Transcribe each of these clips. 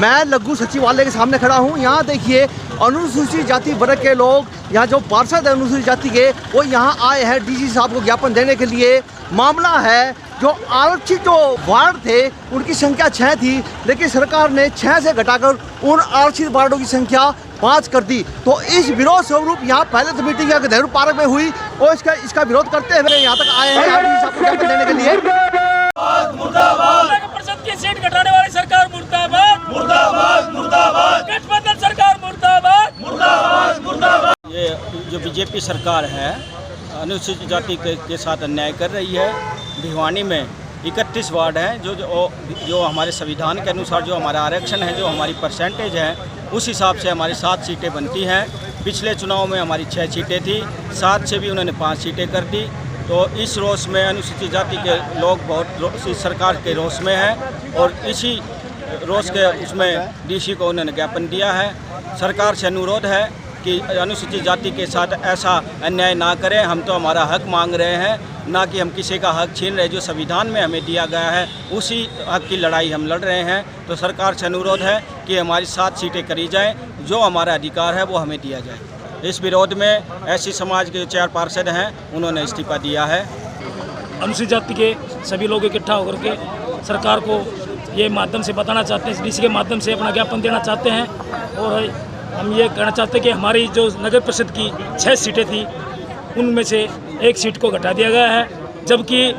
मैं लघु सचिवालय के सामने खड़ा हूँ। यहाँ देखिए अनुसूचित जाति वर्ग के लोग, यहाँ जो पार्षद है अनुसूचित जाति के, वो यहाँ आए हैं डीसी साहब को ज्ञापन देने के लिए। मामला है जो आरक्षित जो वार्ड थे उनकी संख्या 6 थी, लेकिन सरकार ने 6 से घटाकर उन आरक्षित वार्डों की संख्या 5 कर दी। तो इस विरोध स्वरूप यहाँ पहले तो मीटिंग नेहरू पार्क में हुई और इसका विरोध करते हुए यहाँ तक आए हैं डीसी साहब को ज्ञापन देने के लिए। परिषद की सीट घटाने वाली सरकार मुर्दाबाद, मुर्दाबाद, मुर्दाबाद। गठबंधन सरकार मुर्दाबाद, मुर्दाबाद, मुर्दाबाद। ये जो बीजेपी सरकार है अनुसूचित जाति के साथ अन्याय कर रही है। भिवानी में 31 वार्ड हैं जो हमारे संविधान के अनुसार जो हमारा आरक्षण है, जो हमारी परसेंटेज है, उस हिसाब से हमारी 7 सीटें बनती हैं। पिछले चुनाव में हमारी 6 सीटें थी, 7 से भी उन्होंने 5 सीटें कर दी। तो इस रोष में अनुसूचित जाति के लोग बहुत इस सरकार के रोष में हैं और इसी रोष के उसमें डीसी को उन्होंने ज्ञापन दिया है। सरकार से अनुरोध है कि अनुसूचित जाति के साथ ऐसा अन्याय ना करें। हम तो हमारा हक मांग रहे हैं, ना कि हम किसी का हक छीन रहे। जो संविधान में हमें दिया गया है उसी हक की लड़ाई हम लड़ रहे हैं। तो सरकार से अनुरोध है कि हमारी 7 सीटें करी जाएं, जो हमारा अधिकार है वो हमें दिया जाए। इस विरोध में एससी समाज के 4 पार्षद हैं, उन्होंने इस्तीफा दिया है। अनुसूचित जाति के सभी लोग इकट्ठा होकर के सरकार को ये माध्यम से बताना चाहते हैं, डीसी के माध्यम से अपना ज्ञापन देना चाहते हैं। और हम ये कहना चाहते हैं कि हमारी जो नगर परिषद की 6 सीटें थी उनमें से 1 सीट को घटा दिया गया है, जबकि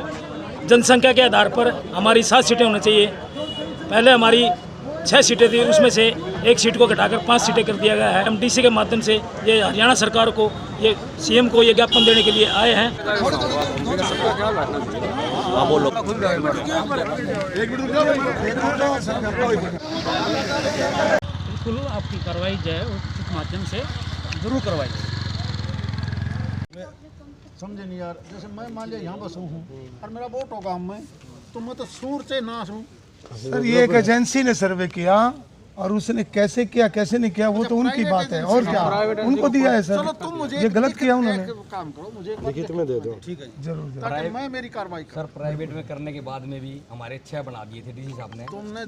जनसंख्या के आधार पर हमारी 7 सीटें होनी चाहिए। पहले हमारी 6 सीटें थी, उसमें से 1 सीट को घटाकर 5 सीटें कर दिया गया है। हम डीसी के माध्यम से ये हरियाणा सरकार को, ये सीएम को ये ज्ञापन देने के लिए आए हैं। बिल्कुल आपकी कार्रवाई जो है उस माध्यम से जरूर करवाई जाए। समझे नहीं यार, जैसे मैं मान लिया यहाँ बस हूँ और मेरा वोट होगा हम में, तो मैं तो सूर से नाश हूँ। सर ये एक एजेंसी ने सर्वे किया और उसने कैसे किया कैसे नहीं किया वो तो उनकी बात है, और क्या उनको दिया है सर। चलो तुम मुझे ये गलत किया उन्होंने। काम करो, मुझे लिखित में दे दो। ठीक है जरूर ताकि मैं मेरी कार्रवाई करूं। सर प्राइवेट में करने के बाद में भी हमारे 6 बना दिए थे डीसी साहब ने। तुमने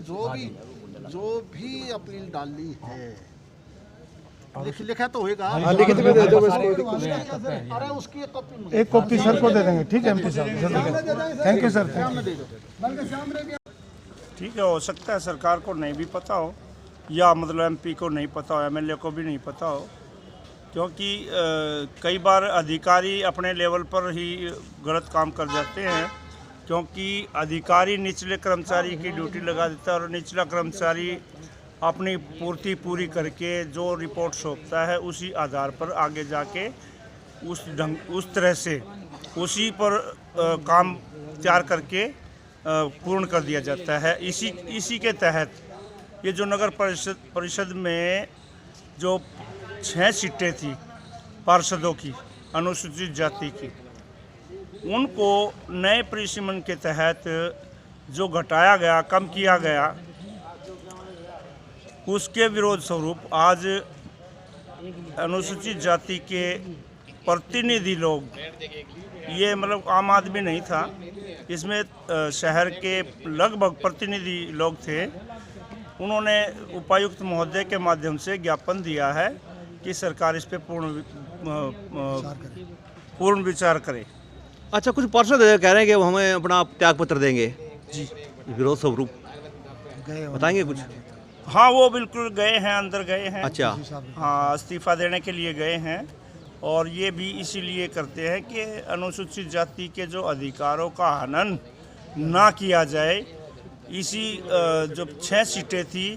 जो भी अपील डाली है लिखा तो होगा। लिखित में दे दो। अरे उसकी एक कॉपी सर को दे देंगे। ठीक है एमपी साहब, जरूर। Thank you sir, thank you. ठीक है, हो सकता है सरकार को नहीं भी पता हो, या मतलब एमपी को नहीं पता हो, एमएलए को भी नहीं पता हो, क्योंकि कई बार अधिकारी अपने लेवल पर ही गलत काम कर जाते हैं। क्योंकि अधिकारी निचले कर्मचारी की ड्यूटी लगा देता है और निचला कर्मचारी अपनी पूरी करके जो रिपोर्ट सौंपता है उसी आधार पर आगे जाके उस तरह से उसी पर काम तैयार करके पूर्ण कर दिया जाता है। इसी के तहत ये जो नगर परिषद में जो 6 सीटें थी पार्षदों की अनुसूचित जाति की, उनको नए परिसीमन के तहत जो घटाया गया, कम किया गया, उसके विरोध स्वरूप आज अनुसूचित जाति के प्रतिनिधि लोग, ये मतलब आम आदमी नहीं था, इसमें शहर के लगभग प्रतिनिधि लोग थे, उन्होंने उपायुक्त महोदय के माध्यम से ज्ञापन दिया है कि सरकार इस पे पूर्ण विचार करे। अच्छा, कुछ पार्षद कह रहे हैं कि वो हमें अपना त्याग पत्र देंगे जी विरोध स्वरूप, बताएंगे कुछ? हाँ, वो बिल्कुल गए हैं, अंदर गए हैं। अच्छा, हाँ, इस्तीफा देने के लिए गए हैं और ये भी इसीलिए करते हैं कि अनुसूचित जाति के जो अधिकारों का हनन ना किया जाए। इसी जो 6 सीटें थी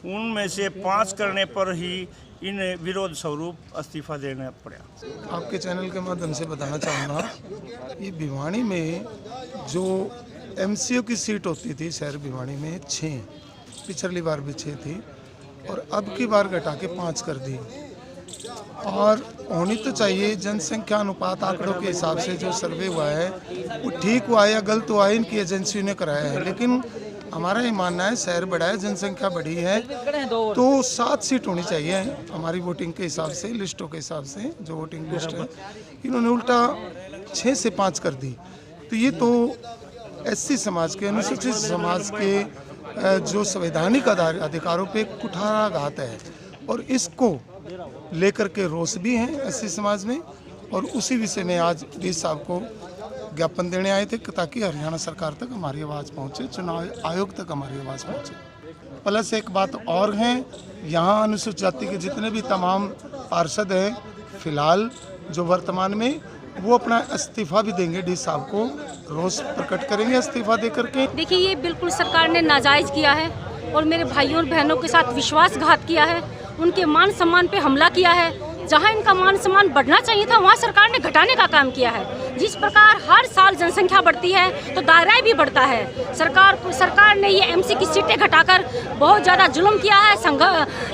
उनमें से 5 करने पर ही इन विरोध स्वरूप इस्तीफा देना पड़ा। आपके चैनल के माध्यम से बताना चाहूँगा, ये भिवानी में जो एमसीओ की सीट होती थी शहर भिवानी में 6, पिछली बार भी 6 थी और अब की बार घटा के 5 कर दी। और होनी तो चाहिए, जनसंख्या अनुपात आंकड़ों के हिसाब से जो सर्वे हुआ है वो ठीक हुआ है या गलत हुआ है, इनकी एजेंसी ने कराया है। लेकिन हमारा ये मानना है शहर बड़ा है, जनसंख्या बढ़ी है, तो 7 सीट होनी चाहिए हमारी वोटिंग के हिसाब से, लिस्टों के हिसाब से जो वोटिंग लिस्ट है। इन्होंने उल्टा 6 से 5 कर दी। तो ये तो एससी समाज के, अनुसूचित समाज के जो संवैधानिक अधिकारों पे कुठाराघात है और इसको लेकर के रोष भी हैं एससी समाज में। और उसी विषय में आज डीसी साहब को ज्ञापन देने आए थे ताकि हरियाणा सरकार तक हमारी आवाज़ पहुंचे, चुनाव आयोग तक हमारी आवाज़ पहुंचे। प्लस एक बात और है, यहाँ अनुसूचित जाति के जितने भी तमाम पार्षद हैं फिलहाल जो वर्तमान में, वो अपना इस्तीफा भी देंगे, डीसी साहब को रोष प्रकट करेंगे इस्तीफा दे करके। देखिए, ये बिल्कुल सरकार ने नाजायज़ किया है और मेरे भाइयों और बहनों के साथ विश्वासघात किया है, उनके मान सम्मान पे हमला किया है। जहां इनका मान सम्मान बढ़ना चाहिए था वहां सरकार ने घटाने का काम किया है। जिस प्रकार हर साल जनसंख्या बढ़ती है तो दायरा भी बढ़ता है। सरकार ने ये एमसी की सीटें घटाकर बहुत ज़्यादा जुल्म किया है।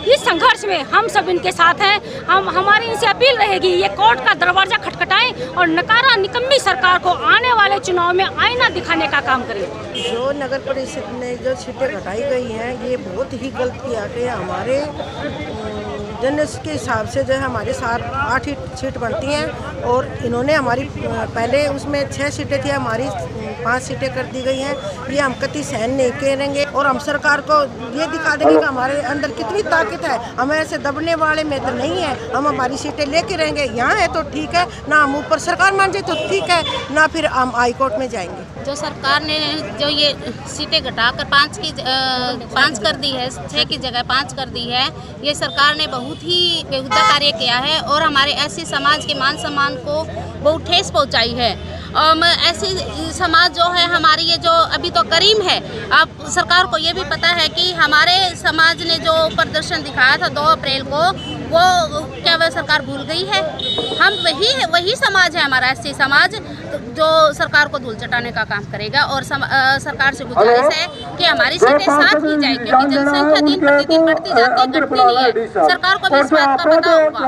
इस संघर्ष में हम सब इनके साथ हैं। हमारी इनसे अपील रहेगी, ये कोर्ट का दरवाजा खटखटाएं और नकारा निकम्मी सरकार को आने वाले चुनाव में आईना दिखाने का काम करें। जो नगर परिषद में जो सीटें घटाई गई हैं, ये बहुत ही गलत किया गया। हमारे जनरस के हिसाब से जो है हमारे 7-8 सीट बनती हैं और इन्होंने हमारी पहले उसमें 6 सीटें थी, हमारी 5 सीटें कर दी गई हैं। ये हम कतई सहन नहीं करेंगे और हम सरकार को ये दिखा देंगे कि हमारे अंदर कितनी ताकत है। हम ऐसे दबने वाले में तो नहीं है, हम हमारी सीटें लेके रहेंगे। यहाँ है तो ठीक है, ना हम ऊपर सरकार मान जाए तो ठीक है, ना फिर हम हाई कोर्ट में जाएंगे। जो सरकार ने जो ये सीटें घटाकर 5 कर दी है, 6 की जगह 5 कर दी है, ये सरकार ने बहुत ही बेहुदा कार्य किया है और हमारे एससी समाज के मान सम्मान को बहुत ठेस पहुंचाई है। एससी समाज जो है हमारी, ये जो अभी तो करीम है, अब सरकार को ये भी पता है कि हमारे समाज ने जो प्रदर्शन दिखाया था 2 अप्रैल को, वो क्या वह सरकार भूल गई है? हम वही समाज है हमारा एससी समाज, जो सरकार को धूल चटाने का काम करेगा। और सरकार से गुजारिश है कि हमारी सीटें साथ की जाए, क्योंकि जनसंख्या दिन प्रतिदिन बढ़ती जाती है, घटती नहीं है। सरकार को भी इस बात का पता होगा।